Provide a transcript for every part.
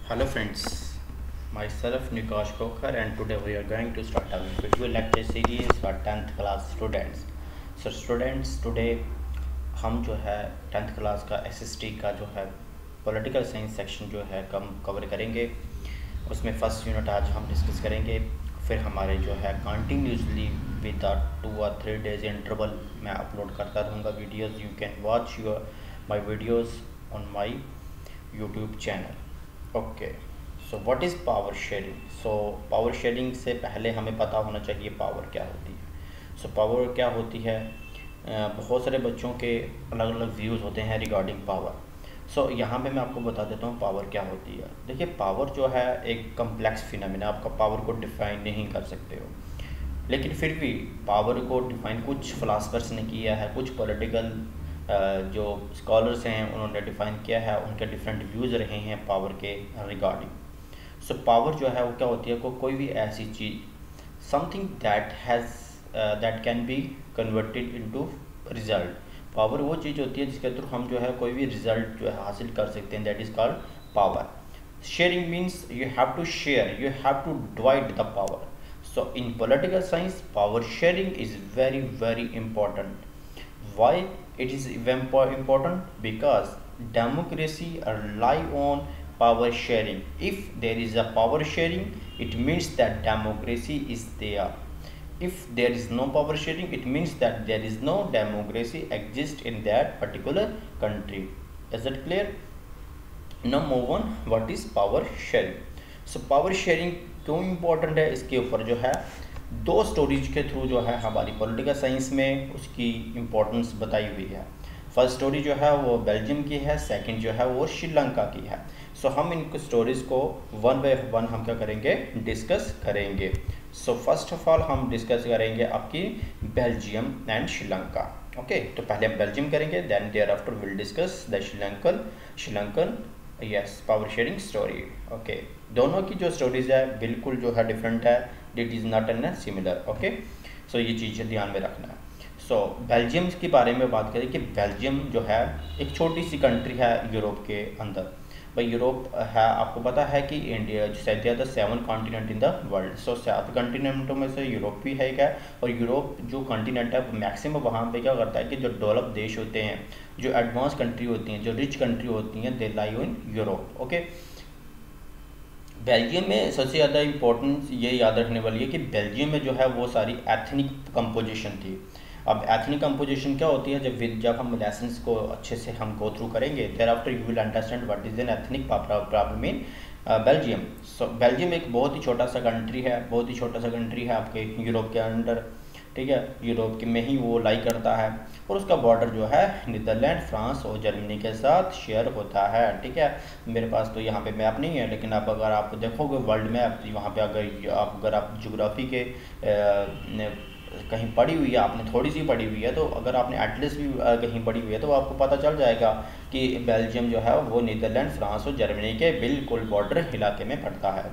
Hello friends, myself Nikash Kokhar and today we are going to start our video lecture series for 10th class students. So students today हम जो है 10th class का SST का जो है political science section जो है cover करेंगे। उसमें फर्स्ट यूनिट आज हम डिस्कस करेंगे, फिर हमारे जो है कंटिन्यूसली विद 2 और 3 डेज इंटरवल मैं अपलोड करता रहूँगा videos. You can watch my videos on my YouTube channel. Okay, so what is power sharing. So power sharing से पहले हमें पता होना चाहिए पावर क्या होती है। सो पावर क्या होती है, बहुत सारे बच्चों के अलग अलग व्यूज़ होते हैं रिगार्डिंग पावर। सो यहाँ पे मैं आपको बता देता हूँ पावर क्या होती है। देखिए, पावर जो है एक कम्प्लेक्स फिनोमेना, आपका पावर को डिफ़ाइन नहीं कर सकते हो, लेकिन फिर भी पावर को डिफ़ाइन कुछ फिलासफर्स ने किया है, कुछ पॉलिटिकल जो स्कॉलर्स हैं उन्होंने डिफ़ाइन किया है, उनके डिफरेंट व्यूज़ रहे हैं पावर के रिगार्डिंग। सो पावर जो है वो क्या होती है, कोई भी ऐसी चीज़ something that can be converted into result. Power वो चीज़ होती है जिसके थ्रू हम जो है कोई भी रिजल्ट जो है हासिल कर सकते हैं, that is called power. Sharing means you have to share, you have to divide the power. So in political science power sharing is very very important. Why it is important? Because democracy rely on power sharing. If there is a power sharing, it means that democracy is there. If there is no power sharing, it means that there is no democracy exist in that particular country. Is that clear? Now move on, what is power sharing? So power sharing क्यों important है, इसके ऊपर जो है दो stories के through जो है हमारी पॉलिटिकल साइंस में उसकी इम्पोर्टेंस बताई हुई है। फर्स्ट स्टोरी जो है वो बेल्जियम की है, सेकंड जो है वो श्रीलंका की है। सो हम इन स्टोरीज़ को वन बाय वन हम क्या करेंगे, डिस्कस करेंगे। सो फर्स्ट ऑफ ऑल हम डिस्कस करेंगे आपकी बेल्जियम एंड श्रीलंका। ओके, तो पहले हम बेल्जियम करेंगे, then thereafter will discuss the Sri Lankan yes power sharing story. Okay, दोनों की जो स्टोरीज है बिल्कुल जो है डिफरेंट है, it is not an similar. Okay, so ये चीज़ ध्यान में रखना है। सो बेल्जियम के बारे में बात करें कि बेल्जियम जो है एक छोटी सी कंट्री है यूरोप के अंदर। भाई यूरोप है, आपको पता है कि इंडिया जो the 7 continent in the world. So 7 कॉन्टिनेंटों में से यूरोप भी है क्या, और यूरोप जो कॉन्टिनेंट है मैक्सिमम वहाँ पे क्या करता है कि जो डेवलप देश होते हैं, जो एडवांस कंट्री होती हैं, जो रिच कंट्री होती हैं, दे लाई इन यूरोप। ओके, बेल्जियम में सबसे ज़्यादा इम्पोर्टेंस ये याद रखने वाली है कि बेल्जियम में जो है वो सारी एथनिक कंपोजिशन थी। अब एथनिक कंपोजिशन क्या होती है, जब हम लेसन्स को अच्छे से हम गो थ्रू करेंगे, thereafter you will understand what is an ethnic problem in Belgium. So Belgium एक बहुत ही छोटा सा कंट्री है, बहुत ही छोटा सा कंट्री है आपके यूरोप के अंडर, ठीक है, यूरोप के में ही वो लाई करता है, और उसका बॉर्डर जो है नीदरलैंड, फ्रांस और जर्मनी के साथ शेयर होता है। ठीक है, मेरे पास तो यहाँ पे मैप नहीं है, लेकिन अब अगर आप देखोगे वर्ल्ड मैप, वहाँ पे अगर आप ज्योग्राफी के कहीं पढ़ी हुई है, आपने थोड़ी सी पढ़ी हुई है, तो अगर आपने एटलस भी कहीं पढ़ी हुई है तो आपको पता चल जाएगा कि बेल्जियम जो है वो नीदरलैंड, फ्रांस और जर्मनी के बिल्कुल बॉर्डर इलाके में पड़ता है।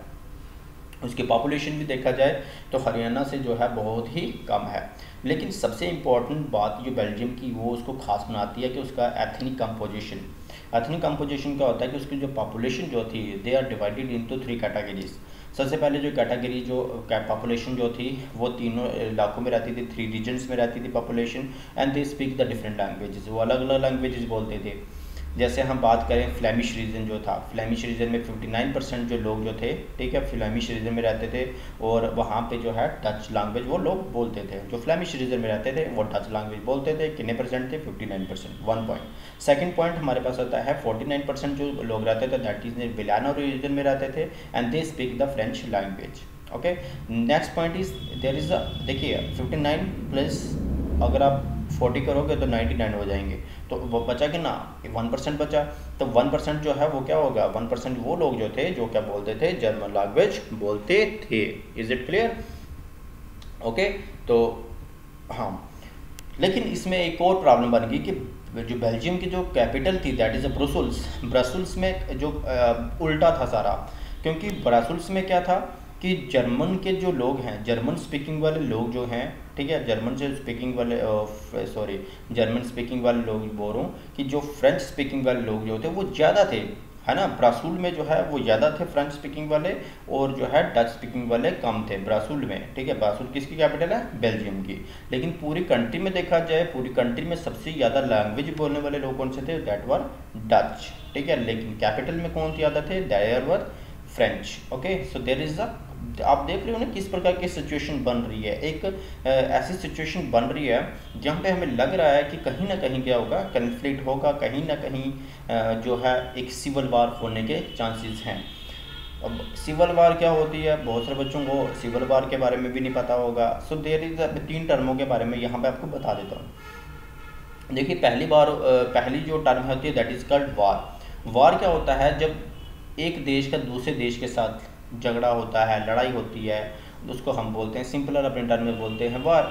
उसकी पॉपुलेशन भी देखा जाए तो हरियाणा से जो है बहुत ही कम है। लेकिन सबसे इम्पॉर्टेंट बात जो बेल्जियम की वो उसको खास बनाती है कि उसका एथनिक कंपोजिशन। एथनिक कंपोजिशन क्या होता है कि उसकी जो पॉपुलेशन जो थी, they are divided into 3 categories. सबसे पहले जो कैटेगरी जो पॉपुलेशन जो थी वो तीनों इलाकों में रहती थी, 3 रीजन्स में रहती थी population, and they speak the different languages, वो अलग अलग लैंग्वेजेस बोलते थे। जैसे हम बात करें फ्लेमिश रीजन जो था, फ्लेमिश रीजन में 59% जो लोग जो थे, ठीक है, फ्लेमिश रीजन में रहते थे, और वहाँ पे जो है डच लैंग्वेज वो लोग बोलते थे। जो फ्लेमिश रीजन में रहते थे वो डच लैंग्वेज बोलते थे। कितने परसेंट थे, 59%, 1 पॉइंट। सेकंड पॉइंट हमारे पास होता है 49% जो लोग रहते थे दैट इज विलानो रीजन में रहते थे, and they speak the French language. Okay, next point is there is देखिए 59 प्लस अगर आप 40 करोगे तो 99 हो जाएंगे, तो वो बचा कि ना 1% बचा। तो 1% जो है वो क्या होगा, 1% वो लोग जो थे जो क्या बोलते थे, जर्मन लैंग्वेज बोलते थे। Is it clear? ओके, तो हाँ, लेकिन इसमें एक और प्रॉब्लम बन गई कि जो बेल्जियम की जो कैपिटल थी दैट इज़ ब्रसल्स में जो उल्टा था सारा, क्योंकि ब्रसल्स में क्या था कि जर्मन के जो लोग हैं, जर्मन स्पीकिंग वाले लोग जो हैं, ठीक है, जर्मन स्पीकिंग वाले लोग बोल रहा हूँ कि जो फ्रेंच स्पीकिंग वाले लोग जो थे वो ज़्यादा थे है ना। ब्राज़ील में जो है वो ज़्यादा थे फ्रेंच स्पीकिंग वाले, और जो है डच स्पीकिंग वाले कम थे ब्राज़ील में, ठीक है। ब्राज़ील किसकी कैपिटल है? बेल्जियम की। लेकिन पूरी कंट्री में देखा जाए, पूरी कंट्री में सबसे ज़्यादा लैंग्वेज बोलने वाले लोग कौन से थे? दैट वर डच, ठीक है। लेकिन कैपिटल में कौन ज़्यादा थे? There were French, okay. So there is the, आप देख रहे हो ना किस प्रकार की सिचुएशन बन रही है। एक ऐसी सिचुएशन बन रही है जहाँ पे हमें लग रहा है कि कहीं ना कहीं क्या होगा, कन्फ्लिक्ट होगा, कहीं ना कहीं जो है एक सिविल वार होने के चांसेस हैं। अब सिविल वार क्या होती है, बहुत सारे बच्चों को सिविल वार के बारे में भी नहीं पता होगा। सो देयर इज 3 टर्मों के बारे में यहाँ पे आपको बता देता हूँ। देखिए, पहली जो टर्म होती है दैट इज कॉल्ड वार। वार क्या होता है? जब एक देश का दूसरे देश के साथ झगड़ा होता है, लड़ाई होती है, उसको हम बोलते हैं, सिंपलर अपने टर्म में बोलते हैं, war.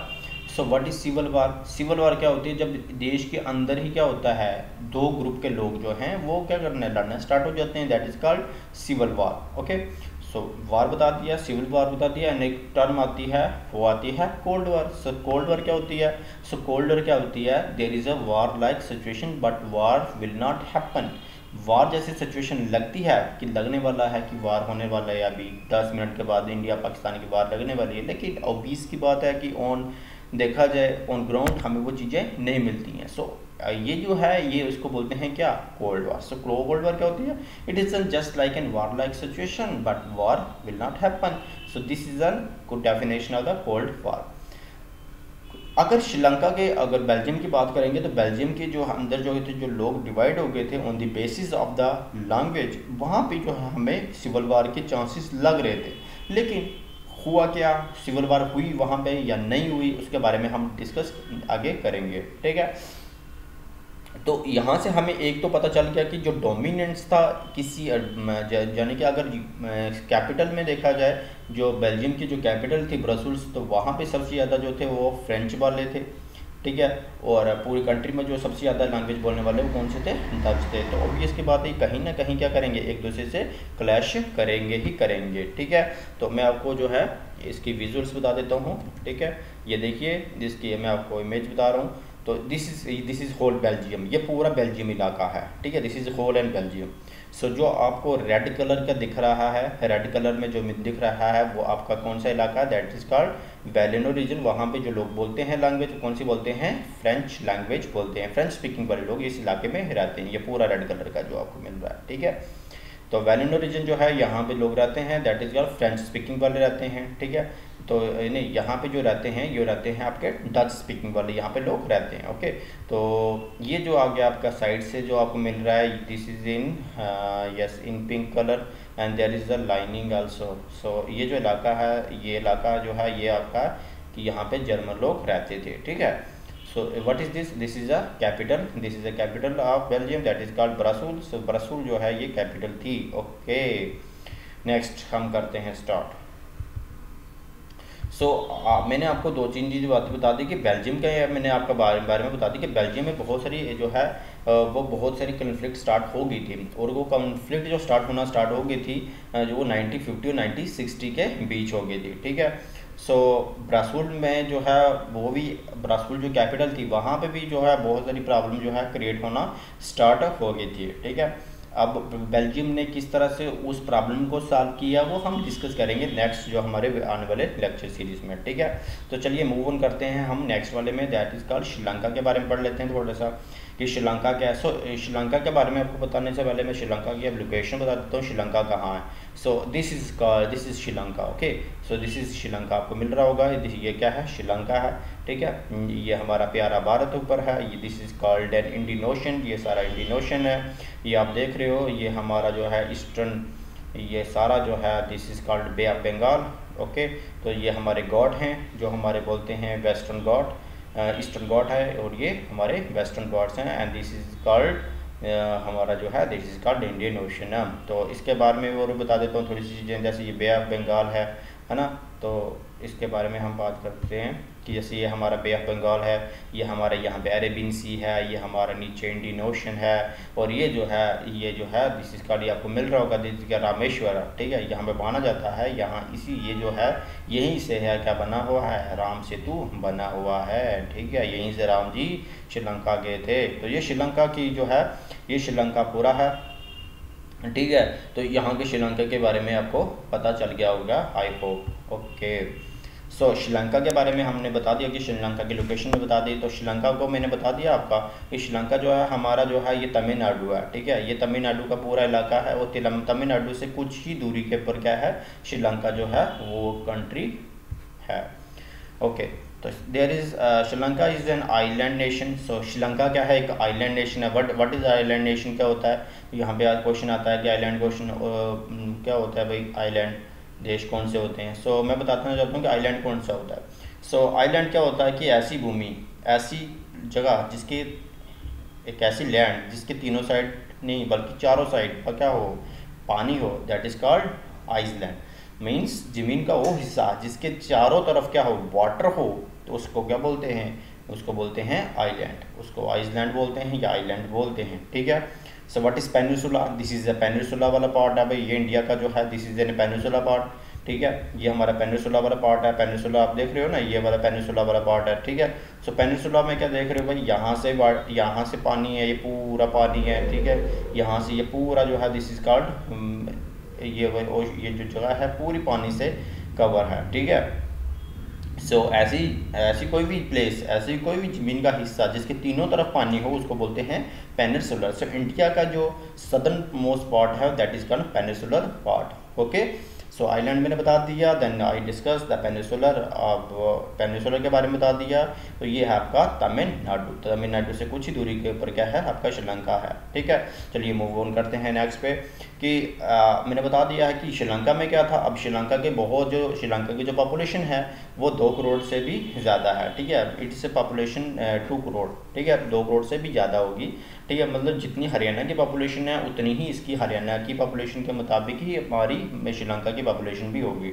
So what is civil war? Civil war क्या होती है? जब देश के अंदर ही क्या होता है, 2 ग्रुप के लोग जो हैं वो क्या करने, लड़ना स्टार्ट हो जाते हैं, that is called civil war, okay. So war बता दिया, सिविल वार बता दिया, एंड एक टर्म आती है, वो आती है cold war. So cold war क्या होती है? सो कोल्ड वार क्या होती है? There is a war like situation but war will not happen. War जैसी सिचुएशन लगती है कि लगने वाला है, कि वार होने वाला है, अभी 10 मिनट के बाद इंडिया पाकिस्तान की वार लगने वाली है, लेकिन ऑब्वियस की बात है कि ऑन देखा जाए ऑन ग्राउंड हमें वो चीज़ें नहीं मिलती हैं। सो ये जो है ये उसको बोलते हैं क्या? Cold war. So cold war क्या होती है? It is just like an war like situation but war will not happen. So this is an good definition of the cold war. अगर श्रीलंका के, अगर बेल्जियम की बात करेंगे तो बेल्जियम के जो अंदर जो थे, जो लोग डिवाइड हो गए थे on the basis of the language, वहाँ पे जो है हमें सिविल वार के चांसेस लग रहे थे। लेकिन हुआ क्या? सिविल वार हुई वहाँ पे या नहीं हुई, उसके बारे में हम डिस्कस आगे करेंगे, ठीक है। तो यहाँ से हमें एक तो पता चल गया कि जो डोमिनेंस था किसी, यानी कि अगर कैपिटल में देखा जाए, जो बेल्जियम की जो कैपिटल थी ब्रसल्स, तो वहाँ पे सबसे ज़्यादा जो थे वो फ्रेंच वाले थे, ठीक है। और पूरी कंट्री में जो सबसे ज़्यादा लैंग्वेज बोलने वाले वो कौन से थे? डच थे। तो ऑब्वियस की बात है, कहीं ना कहीं क्या करेंगे, एक दूसरे से क्लैश करेंगे ही करेंगे, ठीक है। तो मैं आपको जो है इसकी विजुअल्स बता देता हूँ, ठीक है। ये देखिए, जिसकी मैं आपको इमेज बता रहा हूँ। तो दिस इज़ होल बेल्जियम, ये पूरा बेल्जियम इलाका है, ठीक है। This is whole and Belgium. So जो आपको रेड कलर का दिख रहा है, रेड कलर में जो दिख रहा है वो आपका कौन सा इलाका है? That is called Wallonia region. वहाँ पे जो लोग बोलते हैं लैंग्वेज, कौन सी बोलते हैं? फ्रेंच लैंग्वेज बोलते हैं। फ्रेंच स्पीकिंग वाले लोग इस इलाके में रहते हैं। ये पूरा रेड कलर का जो आपको मिल रहा है, ठीक है। तो वैलेनो रीजन जो है यहाँ पे लोग रहते हैं, that is called French speaking वाले रहते हैं, ठीक है। तो नहीं, यहाँ पे जो रहते हैं ये रहते हैं आपके डच स्पीकिंग वाले, यहाँ पे लोग रहते हैं, ओके। तो ये जो आ गया आपका साइड से जो आपको मिल रहा है, this is in yes in pink colour and there is a lining also. So ये जो इलाका है, ये इलाका जो है ये आपका, कि यहाँ पे जर्मन लोग रहते थे, ठीक है। So what is this? This is a capital. This is a capital of Belgium. That is called Brussels. So Brussels जो है ये कैपिटल थी, ओके। नेक्स्ट हम करते हैं स्टार्ट। सो मैंने आपको 2-3 चीज़ बातें बता दी कि बेल्जियम का, मैंने आपका बारे में बता दी कि बेल्जियम में बहुत सारी जो है वो बहुत सारी कन्फ्लिक्ट स्टार्ट हो गई थी। और वो कन्फ्लिक्ट जो स्टार्ट हो गई थी जो 1950 और 1960 के बीच हो गई थी, ठीक है। सो ब्राज़ील में जो है वो भी, ब्राज़ील जो कैपिटल थी वहाँ पे भी जो है बहुत सारी प्रॉब्लम जो है क्रिएट होना स्टार्ट हो गई थी, ठीक है। अब बेल्जियम ने किस तरह से उस प्रॉब्लम को सॉल्व किया वो हम डिस्कस करेंगे नेक्स्ट जो हमारे आने वाले लेक्चर सीरीज में, ठीक है। तो चलिए मूव ऑन करते हैं हम नेक्स्ट वाले में, दैट इज़ कॉल्ड श्रीलंका के बारे में पढ़ लेते हैं थोड़ा सा कि श्रीलंका क्या है। सो श्रीलंका के बारे में आपको बताने से पहले मैं श्रीलंका की अब लोकेशन बता देता हूँ, श्रीलंका कहाँ है। So this is Sri Lanka, okay. So this is Sri Lanka, आपको मिल रहा होगा, ये क्या है? श्रीलंका है, ठीक है। ये हमारा प्यारा भारत ऊपर है, ये this is called an Indian ocean, ये सारा इंडियन ओशन है। ये आप देख रहे हो, ये हमारा जो है ईस्टर्न, ये सारा जो है this is called Bay of Bengal, okay. तो ये हमारे गॉड हैं जो हमारे बोलते हैं वेस्टर्न गॉड, ईस्टर्न गॉड है, और ये हमारे वेस्टर्न गॉड्स हैं। एंड दिस इज़ कॉल्ड हमारा जो है this is called Indian ocean है। तो इसके बारे में और बता देता हूँ थोड़ी सी चीज़ें, जैसे ये बे ऑफ बंगाल है ना। तो इसके बारे में हम बात करते हैं कि जैसे ये हमारा बे ऑफ बंगाल है, ये हमारे यहाँ पे अरेबियन सी है, ये हमारा नीचे इंडियन ओशन है, और ये जो है दिस इज कॉल्ड, ये आपको मिल रहा होगा, दिस का रामेश्वर, ठीक है। यहाँ पे माना जाता है, यहाँ इसी ये जो है यहीं से है क्या बना हुआ है? राम सेतु बना हुआ है, ठीक है। यहीं से राम जी श्रीलंका गए थे। तो ये श्रीलंका की जो है, ये श्रीलंका पूरा है, ठीक है। तो यहाँ के श्रीलंका के बारे में आपको पता चल गया होगा, I hope. Okay, so Sri Lanka के बारे में हमने बता दिया कि श्रीलंका की लोकेशन में बता दी। तो श्रीलंका को मैंने बता दिया आपका कि श्रीलंका जो है हमारा जो है ये तमिलनाडु है, ठीक है। ये तमिलनाडु का पूरा इलाका है और तमिलनाडु से कुछ ही दूरी के ऊपर क्या है, श्रीलंका जो है वो कंट्री है। ओके, तो there is Sri Lanka is an island nation. So Sri Lanka क्या है, एक आइलैंड नेशन है। व्हाट इज आइलैंड नेशन, क्या होता है, यहाँ पे क्वेश्चन आता है कि आइलैंड क्वेश्चन क्या होता है भाई, आइलैंड देश कौन से होते हैं। सो मैं बताना चाहता हूँ कि आइलैंड कौन सा होता है। सो आइलैंड क्या होता है कि ऐसी भूमि, ऐसी जगह जिसकी एक ऐसी लैंड जिसके तीनों साइड नहीं बल्कि चारों साइड पर क्या हो, पानी हो, दैट इज कॉल्ड आइसलैंड। मीन्स ज़मीन का वो हिस्सा जिसके चारों तरफ क्या हो, वाटर हो, तो उसको क्या बोलते हैं, उसको बोलते हैं आइलैंड। उसको आइसलैंड बोलते हैं या आइलैंड बोलते हैं, ठीक है। सो what is peninsula, this is a peninsula वाला पार्ट है भाई, ये इंडिया का जो है this is an peninsula part, ठीक है। ये हमारा पेनिनसुला वाला पार्ट है। पेनिनसुला आप देख रहे हो ना, ये वाला पेनिनसुला वाला पार्ट है, ठीक है। सो पेनिनसुला में क्या देख रहे हो भाई, यहाँ से पानी है, ये पूरा पानी है, ठीक है। यहाँ से ये पूरा जो है दिस इज कॉल्ड, ये जो जगह है पूरी पानी से कवर है, ठीक है। सो ऐसी कोई भी प्लेस, ऐसी कोई भी ज़मीन का हिस्सा जिसके तीनों तरफ पानी हो उसको बोलते हैं पेनिनसुलर। सो इंडिया का जो सदर्न मोस्ट पार्ट है that is called peninsular part. Okay, so island मैंने बता दिया, then I discuss the peninsular. अब पेनिनसुलर के बारे में बता दिया। तो ये है आपका तमिलनाडु। तमिलनाडु से कुछ ही दूरी के ऊपर क्या है, आपका श्रीलंका है, ठीक है। चलिए मूव ऑन करते हैं नेक्स्ट पे कि मैंने बता दिया है कि श्रीलंका में क्या था। अब श्रीलंका श्रीलंका की जो पॉपुलेशन है वो 2 करोड़ से भी ज़्यादा है, ठीक है। इट्स ए पॉपुलेशन 2 करोड़, ठीक है, 2 करोड़ से भी ज़्यादा होगी, ठीक है। मतलब जितनी हरियाणा की पॉपुलेशन है उतनी ही इसकी हरियाणा की पॉपुलेशन के मुताबिक ही हमारी श्रीलंका की पॉपुलेशन भी होगी।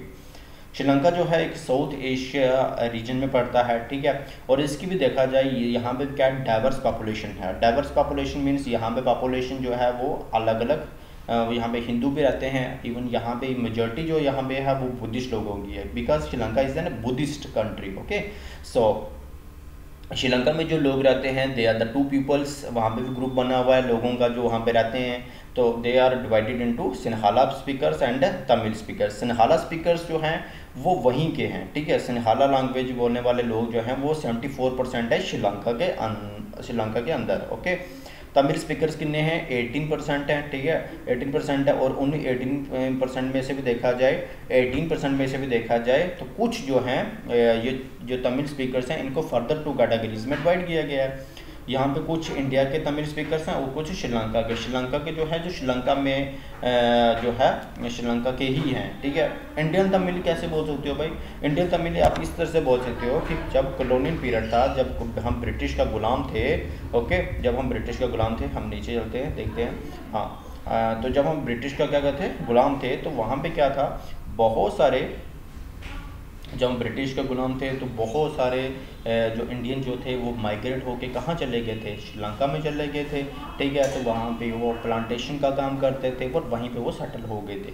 श्रीलंका जो है एक साउथ एशिया रीजन में पड़ता है, ठीक है। और इसकी भी देखा जाए यहाँ पे क्या डाइवर्स पॉपुलेशन है। डाइवर्स पॉपुलेशन मीन्स यहाँ पे पॉपुलेशन जो है वो अलग अलग, यहाँ पे हिंदू भी रहते हैं, इवन यहाँ पे मेजॉरिटी जो यहाँ पे है वो बुद्धिस्ट लोगों की है, because Sri Lanka is an Buddhist country. Okay, so Sri Lanka में जो लोग रहते हैं दे आर द 2 पीपल्स, वहाँ पे भी ग्रुप बना हुआ है लोगों का जो वहाँ पे रहते हैं। तो they are divided into Sinhala speakers and Tamil speakers. Sinhala speakers जो हैं वो वहीं के हैं, ठीक है। सिन्हाला लैंग्वेज बोलने वाले लोग जो हैं वो 74% है श्रीलंका के अंदर। ओके, तमिल स्पीकर्स कितने हैं, 18% हैं, ठीक है, 18% है। और उन 18% में से भी देखा जाए 18% में से भी देखा जाए तो कुछ जो हैं ये जो तमिल स्पीकर्स हैं इनको फर्दर 2 कैटेगरीज में डिवाइड किया गया है। यहाँ पे कुछ इंडिया के तमिल स्पीकर्स हैं और कुछ श्रीलंका के जो है जो श्रीलंका में जो है श्रीलंका के ही हैं, ठीक है। इंडियन तमिल कैसे बोल सकते हो भाई, इंडियन तमिल आप इस तरह से बोल सकते हो कि जब कॉलोनियल पीरियड था, जब हम ब्रिटिश का गुलाम थे, ओके, जब हम ब्रिटिश का गुलाम थे, हम नीचे चलते हैं देखते हैं, हाँ, तो जब हम ब्रिटिश का क्या कहते हैं गुलाम थे, तो वहाँ पे क्या था, बहुत सारे, जब हम ब्रिटिश के गुलाम थे तो बहुत सारे जो इंडियन जो थे वो माइग्रेट होके कहाँ चले गए थे, श्रीलंका में चले गए थे, ठीक है। तो वहाँ पे वो प्लांटेशन का काम करते थे और वहीं पे वो सेटल हो गए थे।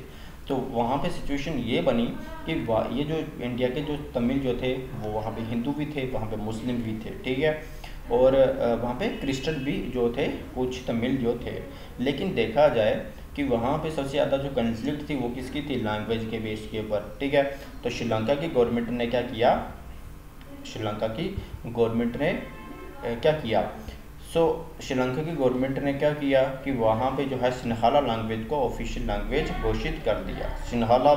तो वहाँ पे सिचुएशन ये बनी कि ये जो इंडिया के जो तमिल जो थे वो वहाँ पे हिंदू भी थे, वहाँ पे मुस्लिम भी थे, ठीक है। और वहाँ पे क्रिश्चियन भी जो थे, कुछ तमिल जो थे। लेकिन देखा जाए कि वहाँ पे सबसे ज़्यादा जो कन्फ्लिक्ट थी वो किसकी थी, लैंग्वेज के बेस के ऊपर, ठीक है। तो श्रीलंका की गवर्नमेंट ने क्या किया, श्रीलंका की गवर्नमेंट ने क्या किया, श्रीलंका की गवर्नमेंट ने क्या किया कि वहाँ पे जो है सिन्हाला लैंग्वेज को ऑफिशियल लैंग्वेज घोषित कर दिया। Sinhala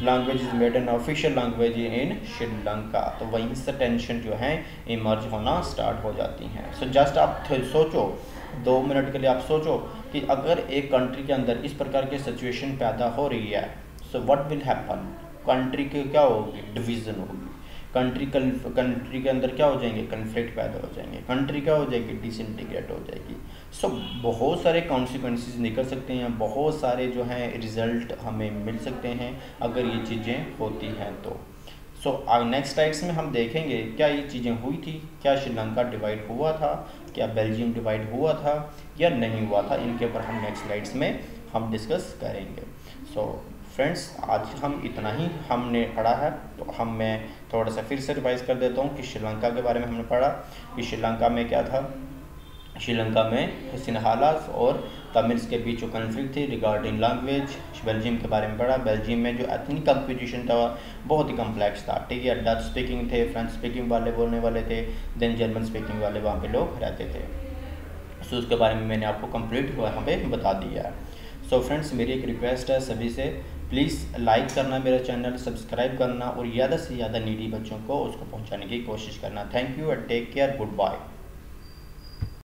language is made an official language in Sri Lanka. तो वहीं से टेंशन जो है इमर्ज होना स्टार्ट हो जाती हैं। सो जस्ट आप सोचो, 2 मिनट के लिए आप सोचो कि अगर एक कंट्री के अंदर इस प्रकार की सिचुएशन पैदा हो रही है, so what will happen, country के क्या होगी, डिवीज़न होगी, कंट्री के अंदर क्या हो जाएंगे, कन्फ्लिक्ट पैदा हो जाएंगे, कंट्री क्या हो जाएगी, डिसइंटीग्रेट हो जाएगी। सो बहुत सारे कॉन्सिक्वेंसेस निकल सकते हैं, बहुत सारे जो हैं रिजल्ट हमें मिल सकते हैं अगर ये चीज़ें होती हैं तो। नेक्स्ट स्लाइड्स में हम देखेंगे क्या ये चीज़ें हुई थी, क्या श्रीलंका डिवाइड हुआ था, क्या बेल्जियम डिवाइड हुआ था या नहीं हुआ था, इनके ऊपर हम नेक्स्ट स्लाइड्स में हम डिस्कस करेंगे। फ्रेंड्स, आज हम इतना ही हमने पढ़ा है। तो मैं थोड़ा सा फिर से रिवाइज कर देता हूँ कि श्रीलंका के बारे में हमने पढ़ा कि श्रीलंका में क्या था, श्रीलंका में सिन्हालास और तमिल्स के बीच जो कन्फ्लिक्ट थी रिगार्डिंग लैंग्वेज। बेल्जियम के बारे में पढ़ा, बेल्जियम में जो एथनिक कंपटीशन था बहुत ही कम्प्लेक्स था, ठीक है। डच स्पीकिंग थे, फ्रेंच स्पीकिंग वाले बोलने वाले थे, देन जर्मन स्पीकिंग वाले वहाँ पे लोग रहते थे। सो उसके बारे में मैंने आपको कंप्लीट वहाँ पे बता दिया है। सो फ्रेंड्स, मेरी एक रिक्वेस्ट है सभी से, प्लीज़ लाइक करना मेरा चैनल, सब्सक्राइब करना और ज़्यादा से ज़्यादा नीडी बच्चों को उसको पहुँचाने की कोशिश करना। Thank you and take care, good bye.